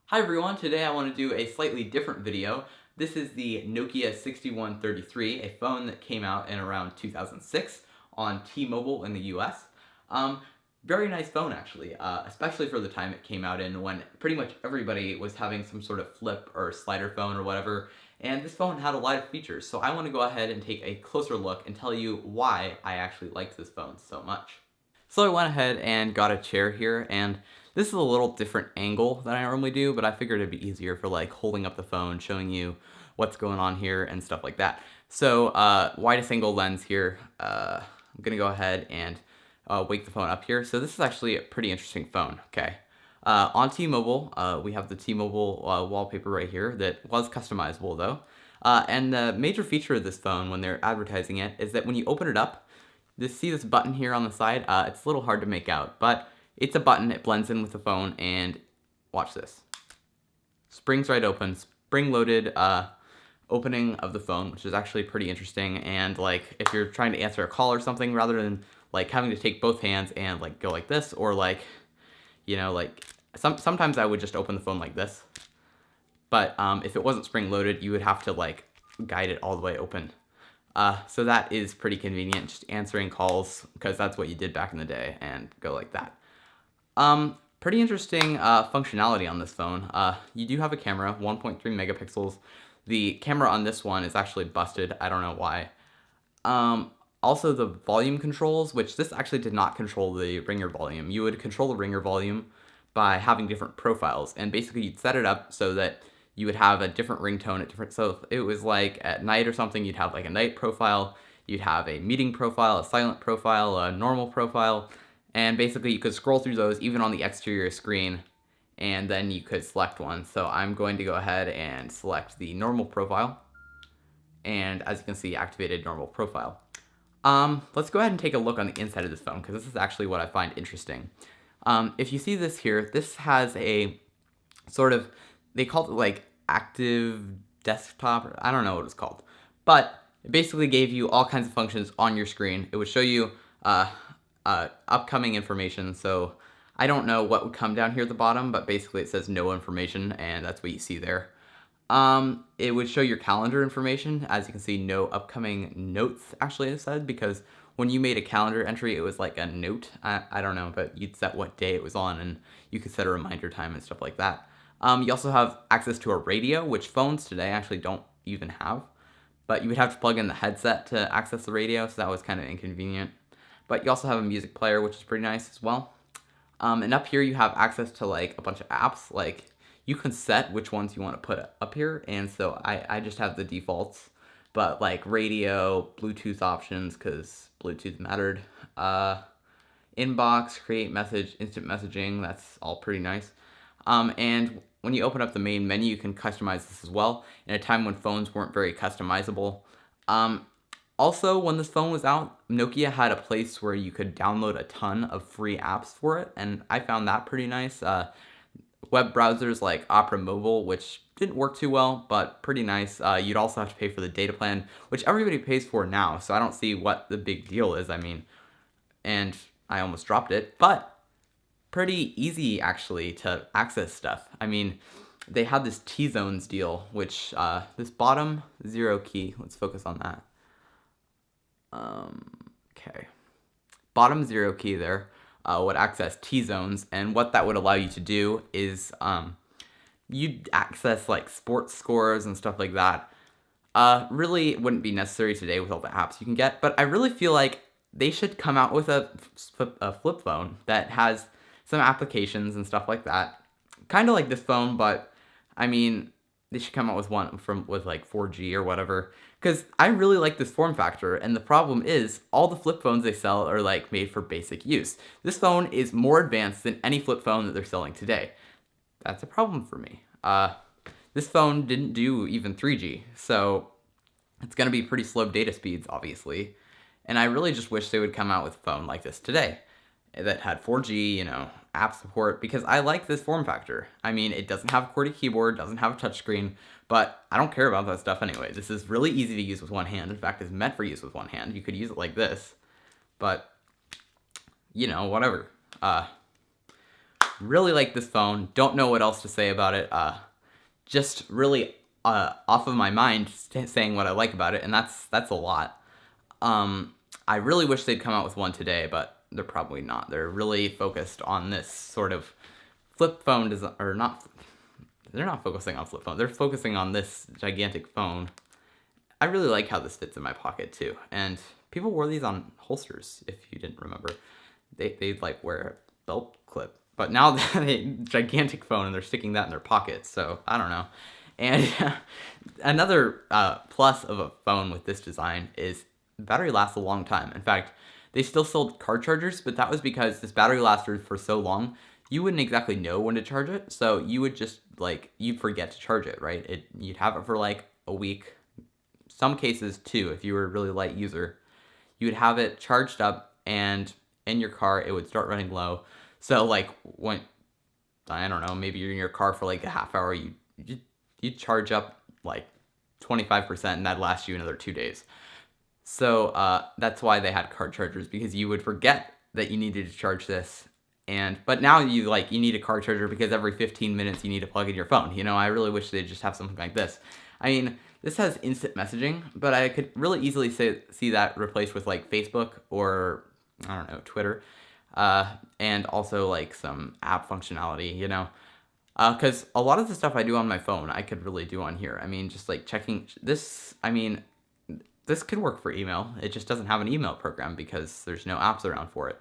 Hi everyone, today I want to do a slightly different video. This is the Nokia 6133, a phone that came out in around 2006 on T-Mobile in the US. Very nice phone actually, especially for the time it came out in when pretty much everybody was having some sort of flip or slider phone or whatever, and this phone had a lot of features, so I want to go ahead and take a closer look and tell you why I actually liked this phone so much. So I went ahead and got a chair here, and this is a little different angle than I normally do, but I figured it'd be easier for like holding up the phone, showing you what's going on here and stuff like that. So widest angle lens here. I'm gonna go ahead and wake the phone up here. So this is actually a pretty interesting phone, okay? On T-Mobile, we have the T-Mobile wallpaper right here that was customizable though. And the major feature of this phone when they're advertising it is that when you open it up, see this button here on the side? It's a little hard to make out, but it's a button. It blends in with the phone, and watch this. Springs right open, spring-loaded opening of the phone, which is actually pretty interesting. And like, if you're trying to answer a call or something, rather than like having to take both hands and like go like this, or like, you know, like sometimes I would just open the phone like this. But if it wasn't spring-loaded, you would have to like guide it all the way open. So that is pretty convenient, just answering calls, because that's what you did back in the day, and go like that. Pretty interesting functionality on this phone. You do have a camera, 1.3 megapixels. The camera on this one is actually busted. I don't know why. Also the volume controls, which this actually did not control the ringer volume. You would control the ringer volume by having different profiles, and basically you'd set it up so that you would have a different ringtone at different, so if it was like at night or something, you'd have like a night profile, you'd have a meeting profile, a silent profile, a normal profile, and basically you could scroll through those even on the exterior screen, and then you could select one. So I'm going to go ahead and select the normal profile, and as you can see, activated normal profile. Let's go ahead and take a look on the inside of this phone, because this is actually what I find interesting. If you see this here, this has a sort of, they called it like active desktop. I don't know what it's called, but it basically gave you all kinds of functions on your screen. It would show you upcoming information. So I don't know what would come down here at the bottom, but basically it says no information, and that's what you see there. It would show your calendar information. As you can see, no upcoming notes, actually it said, because when you made a calendar entry, it was like a note. I don't know, but you'd set what day it was on, and you could set a reminder time and stuff like that. You also have access to a radio, which phones today actually don't even have. But you would have to plug in the headset to access the radio, so that was kind of inconvenient. But you also have a music player, which is pretty nice as well. And up here you have access to like a bunch of apps. Like, you can set which ones you want to put up here, and so I just have the defaults. But like radio, Bluetooth options, because Bluetooth mattered. Inbox, create message, instant messaging, that's all pretty nice. And when you open up the main menu, you can customize this as well, in a time when phones weren't very customizable. Also, when this phone was out, Nokia had a place where you could download a ton of free apps for it, and I found that pretty nice. Web browsers like Opera Mobile, which didn't work too well, but pretty nice. You'd also have to pay for the data plan, which everybody pays for now, so I don't see what the big deal is. I mean, and I almost dropped it, but pretty easy actually to access stuff. I mean, they had this T-Zones deal, which this bottom 0 key, let's focus on that. Okay. Bottom 0 key there would access T-Zones, and what that would allow you to do is you'd access like sports scores and stuff like that. Really it wouldn't be necessary today with all the apps you can get, but I really feel like they should come out with a flip phone that has some applications and stuff like that. Kind of like this phone, but I mean, they should come out with one with like 4G or whatever, because I really like this form factor, and the problem is all the flip phones they sell are like made for basic use. This phone is more advanced than any flip phone that they're selling today. That's a problem for me. This phone didn't do even 3G, so it's going to be pretty slow data speeds, obviously. And I really just wish they would come out with a phone like this today that had 4G, you know, app support, because I like this form factor. I mean, it doesn't have a QWERTY keyboard, doesn't have a touchscreen, but I don't care about that stuff anyway. This is really easy to use with one hand. In fact, it's meant for use with one hand. You could use it like this, but, you know, whatever. really like this phone. Don't know what else to say about it. Just really off of my mind saying what I like about it, and that's a lot. I really wish they'd come out with one today, but they're probably not. They're really focused on this sort of flip phone design, or not. They're not focusing on flip phone. They're focusing on this gigantic phone. I really like how this fits in my pocket too. And people wore these on holsters, if you didn't remember. They'd like wear a belt clip. But now they're a gigantic phone and they're sticking that in their pockets. So I don't know. And another plus of a phone with this design is the battery lasts a long time. In fact, they still sold car chargers, but that was because this battery lasted for so long, you wouldn't exactly know when to charge it. So you would just you'd forget to charge it, right? You'd have it for like a week, some cases two, if you were a really light user. You would have it charged up, and in your car, it would start running low. So like when, I don't know, maybe you're in your car for like a half hour, you charge up like 25%, and that'd last you another 2 days. So that's why they had car chargers, because you would forget that you needed to charge this. But now you need a car charger because every 15 minutes you need to plug in your phone. You know, I really wish they'd just have something like this. I mean, this has instant messaging, but I could really easily see that replaced with like Facebook or, I don't know, Twitter. And also like some app functionality, you know. Because a lot of the stuff I do on my phone, I could really do on here. I mean, just like checking this, I mean, this could work for email. It just doesn't have an email program because there's no apps around for it.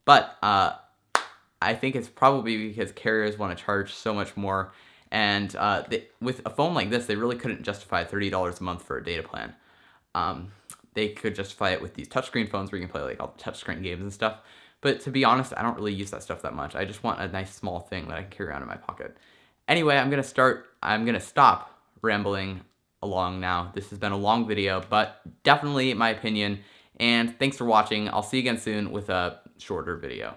But I think it's probably because carriers want to charge so much more. And with a phone like this, they really couldn't justify $30 a month for a data plan. They could justify it with these touchscreen phones where you can play like all the touchscreen games and stuff. But to be honest, I don't really use that stuff that much. I just want a nice small thing that I can carry around in my pocket. Anyway, I'm going to stop rambling along now. This has been a long video, but definitely my opinion. And thanks for watching. I'll see you again soon with a shorter video.